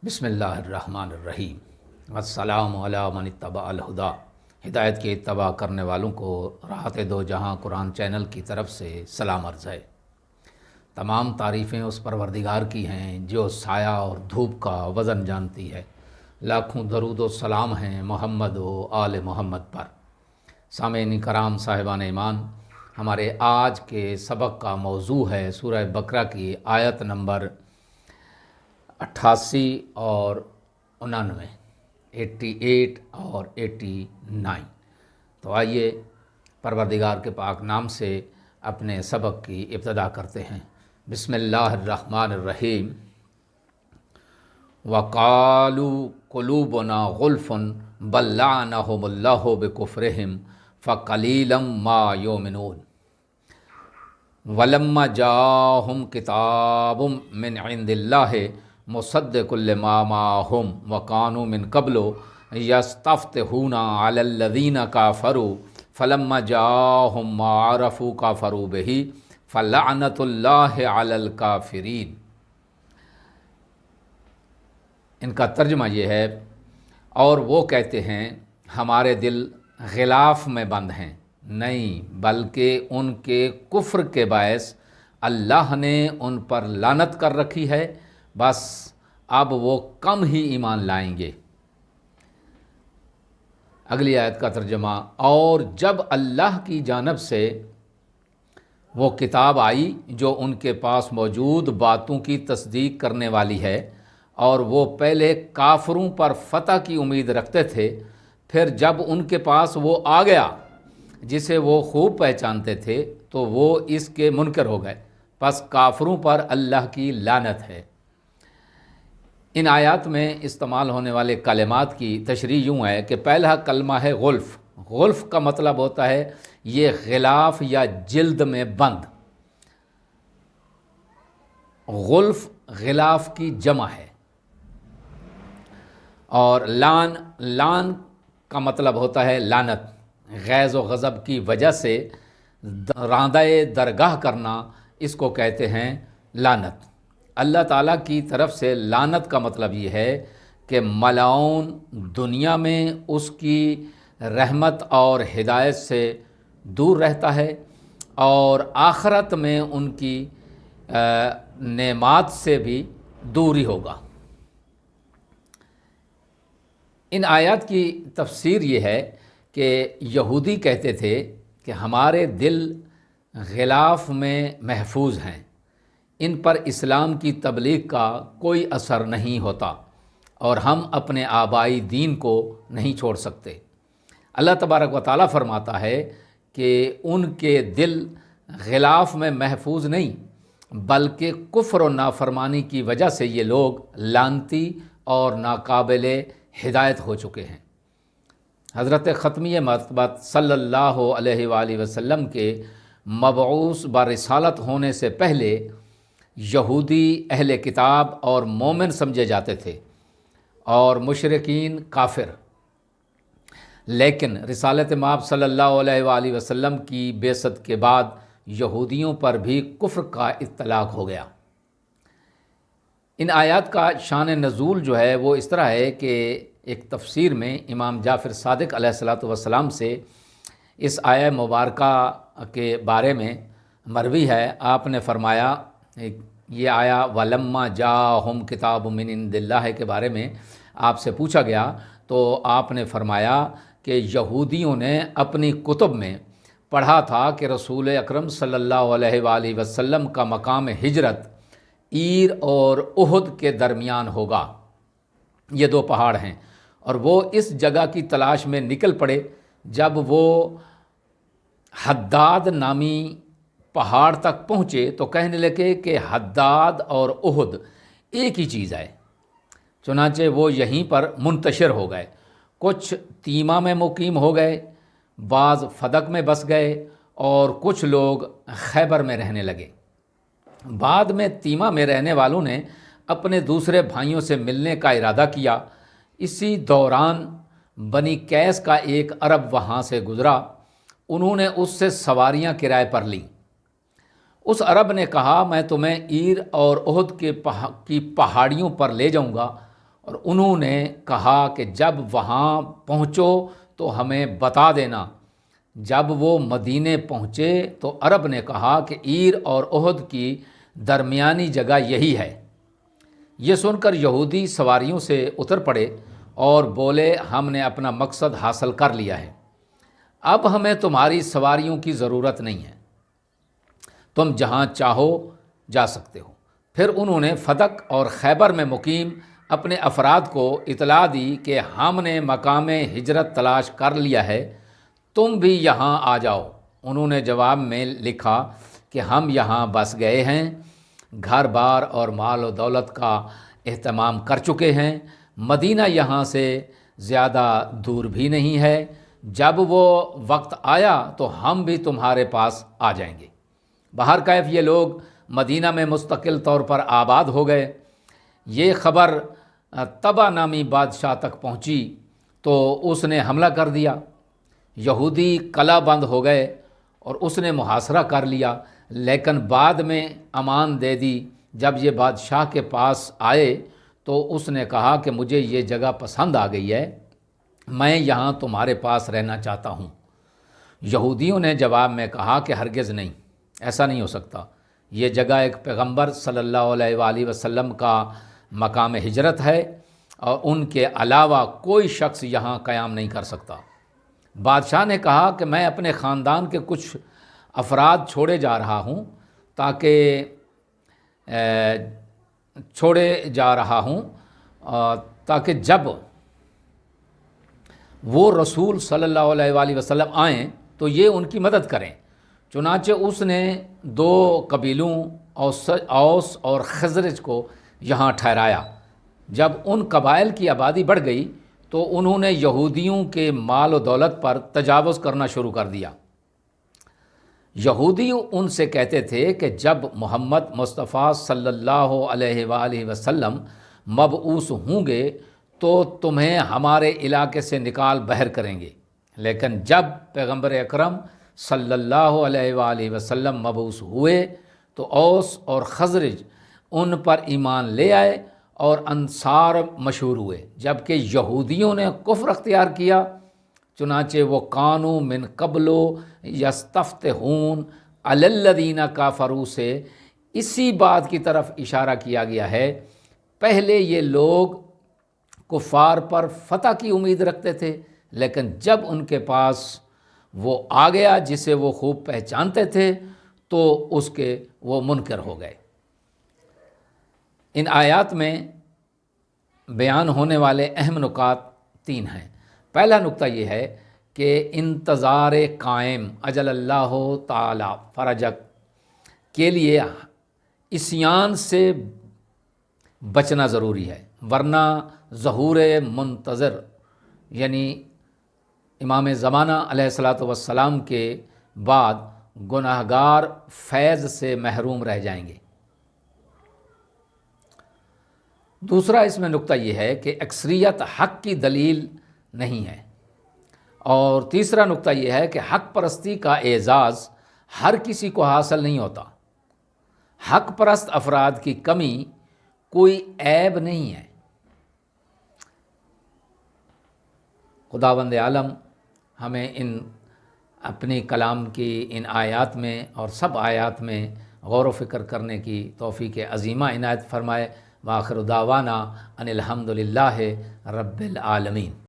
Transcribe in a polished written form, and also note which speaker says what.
Speaker 1: بسم اللہ الرحمن الرحیم۔ السلام علی من اتبع الہدا۔ ہدایت کی اتباع کرنے والوں کو راحت دو جہاں قرآن چینل کی طرف سے سلام عرض ہے۔ تمام تعریفیں اس پروردگار کی ہیں جو سایہ اور دھوپ کا وزن جانتی ہے۔ لاکھوں درود و سلام ہیں محمد و آل محمد پر۔ سامعین کرام صاحبان ایمان، ہمارے آج کے سبق کا موضوع ہے سورہ بقرہ کی آیت نمبر 88 اور 89، 88 اور 89۔ تو آئیے پروردگار کے پاک نام سے اپنے سبق کی ابتدا کرتے ہیں۔ بسم اللہ الرحمن الرحیم۔ وَقَالُوا قُلُوبُنَا غُلْفٌ بَل لَّعَنَهُمُ اللَّهُ بِكُفْرِهِمْ فَقَلِيلًا مَا يُؤْمِنُونَ وَلَمَّا جَاءَهُمْ كِتَابٌ مِّنْ عِندِ اللَّهِ مُصَدِّقٌ لِّمَا مَعَهُمْ وَكَانُوا مِن قَبْلُ يَسْتَفْتِحُونَ عَلَى الَّذِينَ كَفَرُوا فَلَمَّا جَاءَهُم مَّا عَرَفُوا كَفَرُوا بِهِ فَلَعْنَةُ اللَّهِ عَلَى الْكَافِرِينَ۔ ان کا ترجمہ یہ ہے، اور وہ کہتے ہیں ہمارے دل غلاف میں بند ہیں، نہیں بلکہ ان کے کفر کے باعث اللہ نے ان پر لعنت کر رکھی ہے، بس اب وہ کم ہی ایمان لائیں گے۔ اگلی آیت کا ترجمہ، اور جب اللہ کی جانب سے وہ کتاب آئی جو ان کے پاس موجود باتوں کی تصدیق کرنے والی ہے، اور وہ پہلے کافروں پر فتح کی امید رکھتے تھے، پھر جب ان کے پاس وہ آ گیا جسے وہ خوب پہچانتے تھے تو وہ اس کے منکر ہو گئے، پس کافروں پر اللہ کی لعنت ہے۔ ان آیات میں استعمال ہونے والے کلمات کی تشریح یوں ہے کہ پہلا کلمہ ہے غلف۔ غلف کا مطلب ہوتا ہے یہ غلاف یا جلد میں بند۔ غلف غلاف کی جمع ہے۔ اور لعن کا مطلب ہوتا ہے لعنت، غیظ و غضب کی وجہ سے راندہ درگاہ کرنا، اس کو کہتے ہیں لعنت۔ اللہ تعالیٰ کی طرف سے لعنت کا مطلب یہ ہے کہ ملعون دنیا میں اس کی رحمت اور ہدایت سے دور رہتا ہے، اور آخرت میں ان کی نعمات سے بھی دوری ہوگا۔ ان آیات کی تفسیر یہ ہے کہ یہودی کہتے تھے کہ ہمارے دل غلاف میں محفوظ ہیں، ان پر اسلام کی تبلیغ کا کوئی اثر نہیں ہوتا، اور ہم اپنے آبائی دین کو نہیں چھوڑ سکتے۔ اللہ تبارک و تعالیٰ فرماتا ہے کہ ان کے دل غلاف میں محفوظ نہیں، بلکہ کفر و نافرمانی کی وجہ سے یہ لوگ لعنتی اور ناقابل ہدایت ہو چکے ہیں۔ حضرت ختمیہ مرتبہ صلی اللہ علیہ وآلہ وسلم کے مبعوث برسالت ہونے سے پہلے یہودی اہل کتاب اور مومن سمجھے جاتے تھے، اور مشرکین کافر۔ لیکن رسالت مآب صلی اللہ علیہ وآلہ وسلم کی بعثت کے بعد یہودیوں پر بھی کفر کا اطلاق ہو گیا۔ ان آیات کا شان نزول جو ہے وہ اس طرح ہے کہ ایک تفسیر میں امام جعفر صادق علیہ السلام سے اس آیہ مبارکہ کے بارے میں مروی ہے، آپ نے فرمایا، یہ آیا وَلَمَّا جَاءَهُمْ كِتَابٌ مِّنْ عِندِ اللَّهِ کے بارے میں آپ سے پوچھا گیا، تو آپ نے فرمایا کہ یہودیوں نے اپنی کتب میں پڑھا تھا کہ رسول اکرم صلی اللہ علیہ وآلہ وسلم کا مقام ہجرت عیر اور احد کے درمیان ہوگا، یہ دو پہاڑ ہیں، اور وہ اس جگہ کی تلاش میں نکل پڑے۔ جب وہ حداد نامی پہاڑ تک پہنچے تو کہنے لگے کہ حداد اور احد ایک ہی چیز ہے، چنانچہ وہ یہیں پر منتشر ہو گئے۔ کچھ تیمہ میں مقیم ہو گئے، بعض فدق میں بس گئے، اور کچھ لوگ خیبر میں رہنے لگے۔ بعد میں تیمہ میں رہنے والوں نے اپنے دوسرے بھائیوں سے ملنے کا ارادہ کیا۔ اسی دوران بنی قیس کا ایک عرب وہاں سے گزرا، انہوں نے اس سے سواریاں کرائے پر لیں۔ اس عرب نے کہا، میں تمہیں عیر اور احد کی پہاڑیوں پر لے جاؤں گا، اور انہوں نے کہا کہ جب وہاں پہنچو تو ہمیں بتا دینا۔ جب وہ مدینے پہنچے تو عرب نے کہا کہ عیر اور احد کی درمیانی جگہ یہی ہے۔ یہ سن کر یہودی سواریوں سے اتر پڑے اور بولے ہم نے اپنا مقصد حاصل کر لیا ہے، اب ہمیں تمہاری سواریوں کی ضرورت نہیں ہے، تم جہاں چاہو جا سکتے ہو۔ پھر انہوں نے فدق اور خیبر میں مقیم اپنے افراد کو اطلاع دی کہ ہم نے مقام ہجرت تلاش کر لیا ہے، تم بھی یہاں آ جاؤ۔ انہوں نے جواب میں لکھا کہ ہم یہاں بس گئے ہیں، گھر بار اور مال و دولت کا اہتمام کر چکے ہیں، مدینہ یہاں سے زیادہ دور بھی نہیں ہے، جب وہ وقت آیا تو ہم بھی تمہارے پاس آ جائیں گے۔ بہرکیف یہ لوگ مدینہ میں مستقل طور پر آباد ہو گئے۔ یہ خبر طبع نامی بادشاہ تک پہنچی تو اس نے حملہ کر دیا۔ یہودی قلعہ بند ہو گئے اور اس نے محاصرہ کر لیا، لیکن بعد میں امان دے دی۔ جب یہ بادشاہ کے پاس آئے تو اس نے کہا کہ مجھے یہ جگہ پسند آ گئی ہے، میں یہاں تمہارے پاس رہنا چاہتا ہوں۔ یہودیوں نے جواب میں کہا کہ ہرگز نہیں، ایسا نہیں ہو سکتا، یہ جگہ ایک پیغمبر صلی اللہ علیہ وآلہ وسلم کا مقام ہجرت ہے اور ان کے علاوہ کوئی شخص یہاں قیام نہیں کر سکتا۔ بادشاہ نے کہا کہ میں اپنے خاندان کے کچھ افراد چھوڑے جا رہا ہوں تاکہ جب وہ رسول صلی اللہ علیہ وآلہ وسلم آئیں تو یہ ان کی مدد کریں۔ چنانچہ اس نے 2 قبیلوں اوس اور خزرج کو یہاں ٹھہرایا۔ جب ان قبائل کی آبادی بڑھ گئی تو انہوں نے یہودیوں کے مال و دولت پر تجاوز کرنا شروع کر دیا۔ یہودی ان سے کہتے تھے کہ جب محمد مصطفیٰ صلی اللہ علیہ وآلہ وسلم مبعوث ہوں گے تو تمہیں ہمارے علاقے سے نکال بحر کریں گے، لیکن جب پیغمبر اکرم صلی اللہ علیہ وآلہ وسلم مبعوث ہوئے تو اوس اور خزرج ان پر ایمان لے آئے اور انصار مشہور ہوئے، جبکہ یہودیوں نے کفر اختیار کیا۔ چنانچہ وہ کانوا من قبل یستفتحون علی الذین کافروا سے اسی بات کی طرف اشارہ کیا گیا ہے، پہلے یہ لوگ کفار پر فتح کی امید رکھتے تھے، لیکن جب ان کے پاس وہ آ گیا جسے وہ خوب پہچانتے تھے تو اس کے وہ منکر ہو گئے۔ ان آیات میں بیان ہونے والے اہم نکات 3 ہیں۔ پہلا نکتہ یہ ہے کہ انتظار قائم اجل اللہ تعالی فرجک کے لیے عصیان سے بچنا ضروری ہے، ورنہ ظہور منتظر یعنی امام زمانہ علیہ السلام کے بعد گناہگار فیض سے محروم رہ جائیں گے۔ دوسرا اس میں نکتہ یہ ہے کہ اکثریت حق کی دلیل نہیں ہے، اور تیسرا نکتہ یہ ہے کہ حق پرستی کا اعزاز ہر کسی کو حاصل نہیں ہوتا۔ حق پرست افراد کی کمی کوئی عیب نہیں ہے۔ خداوند عالم ہمیں اپنی کلام کی ان آیات میں اور سب آیات میں غور و فکر کرنے کی توفیق عظیمہ عنایت فرمائے۔ وآخر دعوانا ان الحمد للہ رب العالمین۔